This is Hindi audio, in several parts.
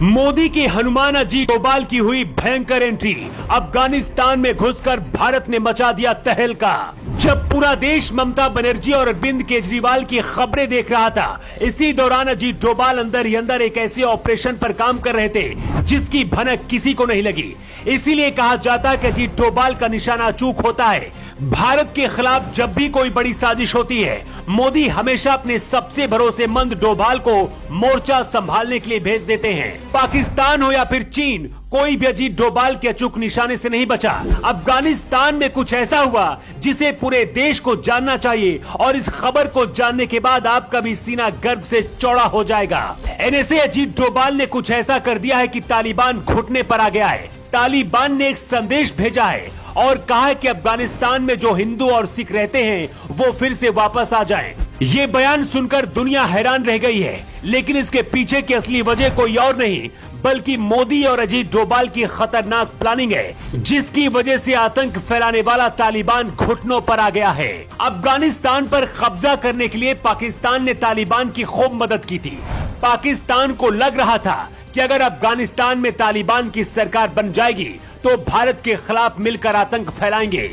मोदी की हनुमान अजीत डोभाल की हुई भयंकर एंट्री। अफगानिस्तान में घुसकर भारत ने मचा दिया तहलका। जब पूरा देश ममता बनर्जी और अरविंद केजरीवाल की खबरें देख रहा था, इसी दौरान अजीत डोभाल अंदर ही अंदर एक ऐसे ऑपरेशन पर काम कर रहे थे जिसकी भनक किसी को नहीं लगी। इसीलिए कहा जाता है कि अजीत डोभाल का निशाना अचूक होता है। भारत के खिलाफ जब भी कोई बड़ी साजिश होती है, मोदी हमेशा अपने सबसे भरोसेमंद डोभाल को मोर्चा संभालने के लिए भेज देते हैं। पाकिस्तान हो या फिर चीन, कोई भी अजीत डोभाल के अचूक निशाने से नहीं बचा। अफगानिस्तान में कुछ ऐसा हुआ जिसे पूरे देश को जानना चाहिए, और इस खबर को जानने के बाद आपका भी सीना गर्व से चौड़ा हो जाएगा। एनएसए अजीत डोभाल ने कुछ ऐसा कर दिया है कि तालिबान घुटने पर आ गया है। तालिबान ने एक संदेश भेजा है और कहा है कि अफगानिस्तान में जो हिंदू और सिख रहते हैं वो फिर से वापस आ जाएं। ये बयान सुनकर दुनिया हैरान रह गई है, लेकिन इसके पीछे की असली वजह कोई और नहीं बल्कि मोदी और अजीत डोभाल की खतरनाक प्लानिंग है, जिसकी वजह से आतंक फैलाने वाला तालिबान घुटनों पर आ गया है। अफगानिस्तान पर कब्जा करने के लिए पाकिस्तान ने तालिबान की खूब मदद की थी। पाकिस्तान को लग रहा था कि अगर अफगानिस्तान में तालिबान की सरकार बन जाएगी तो भारत के खिलाफ मिलकर आतंक फैलाएंगे।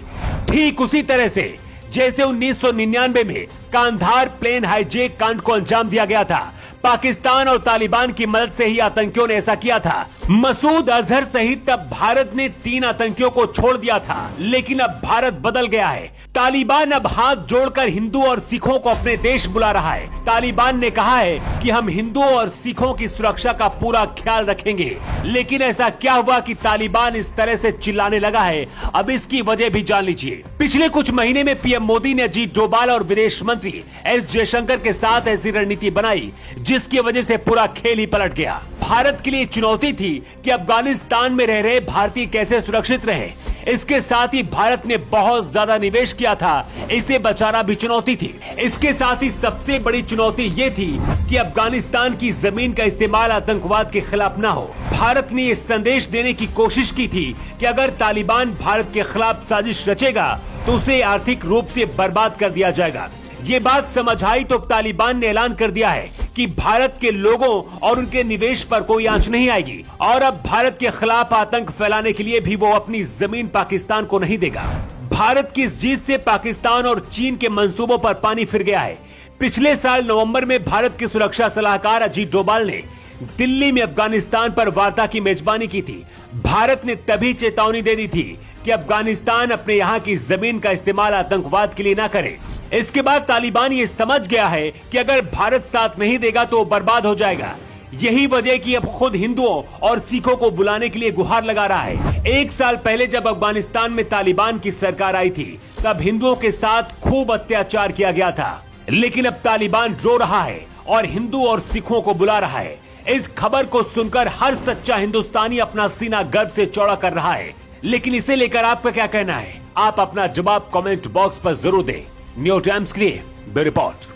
ठीक उसी तरह से जैसे 1999 में कांधार प्लेन हाईजैक कांड को अंजाम दिया गया था, पाकिस्तान और तालिबान की मदद से ही आतंकियों ने ऐसा किया था। मसूद अजहर सहित तब भारत ने 3 आतंकियों को छोड़ दिया था, लेकिन अब भारत बदल गया है। तालिबान अब हाथ जोड़कर हिंदू और सिखों को अपने देश बुला रहा है। तालिबान ने कहा है कि हम हिंदुओं और सिखों की सुरक्षा का पूरा ख्याल रखेंगे, लेकिन ऐसा क्या हुआ कि तालिबान इस तरह से चिल्लाने लगा है? अब इसकी वजह भी जान लीजिए। पिछले कुछ महीने में पीएम मोदी ने अजीत डोभाल और विदेश मंत्री एस जयशंकर के साथ ऐसी रणनीति बनाई जिसकी वजह से पूरा खेल ही पलट गया। भारत के लिए चुनौती थी कि अफगानिस्तान में रह रहे भारतीय कैसे सुरक्षित रहे। इसके साथ ही भारत ने बहुत ज्यादा निवेश किया था, इसे बचाना भी चुनौती थी। इसके साथ ही सबसे बड़ी चुनौती ये थी कि अफगानिस्तान की जमीन का इस्तेमाल आतंकवाद के खिलाफ न हो। भारत ने ये संदेश देने की कोशिश की थी कि अगर तालिबान भारत के खिलाफ साजिश रचेगा तो उसे आर्थिक रूप से बर्बाद कर दिया जाएगा। ये बात समझ आई तो तालिबान ने ऐलान कर दिया है कि भारत के लोगों और उनके निवेश पर कोई आंच नहीं आएगी, और अब भारत के खिलाफ आतंक फैलाने के लिए भी वो अपनी जमीन पाकिस्तान को नहीं देगा। भारत की इस जीत से पाकिस्तान और चीन के मंसूबों पर पानी फिर गया है। पिछले साल नवंबर में भारत के सुरक्षा सलाहकार अजीत डोभाल ने दिल्ली में अफगानिस्तान पर वार्ता की मेजबानी की थी। भारत ने तभी चेतावनी दे दी थी कि अफगानिस्तान अपने यहाँ की जमीन का इस्तेमाल आतंकवाद के लिए न करे। इसके बाद तालिबान ये समझ गया है कि अगर भारत साथ नहीं देगा तो बर्बाद हो जाएगा। यही वजह कि अब खुद हिंदुओं और सिखों को बुलाने के लिए गुहार लगा रहा है। 1 साल पहले जब अफगानिस्तान में तालिबान की सरकार आई थी, तब हिंदुओं के साथ खूब अत्याचार किया गया था, लेकिन अब तालिबान रो रहा है और हिंदू और सिखों को बुला रहा है। इस खबर को सुनकर हर सच्चा हिंदुस्तानी अपना सीना गर्व से चौड़ा कर रहा है। लेकिन इसे लेकर आपका क्या कहना है? आप अपना जवाब कमेंट बॉक्स पर जरूर दें। न्यू टाइम्स के लिए ब्यूरो रिपोर्ट।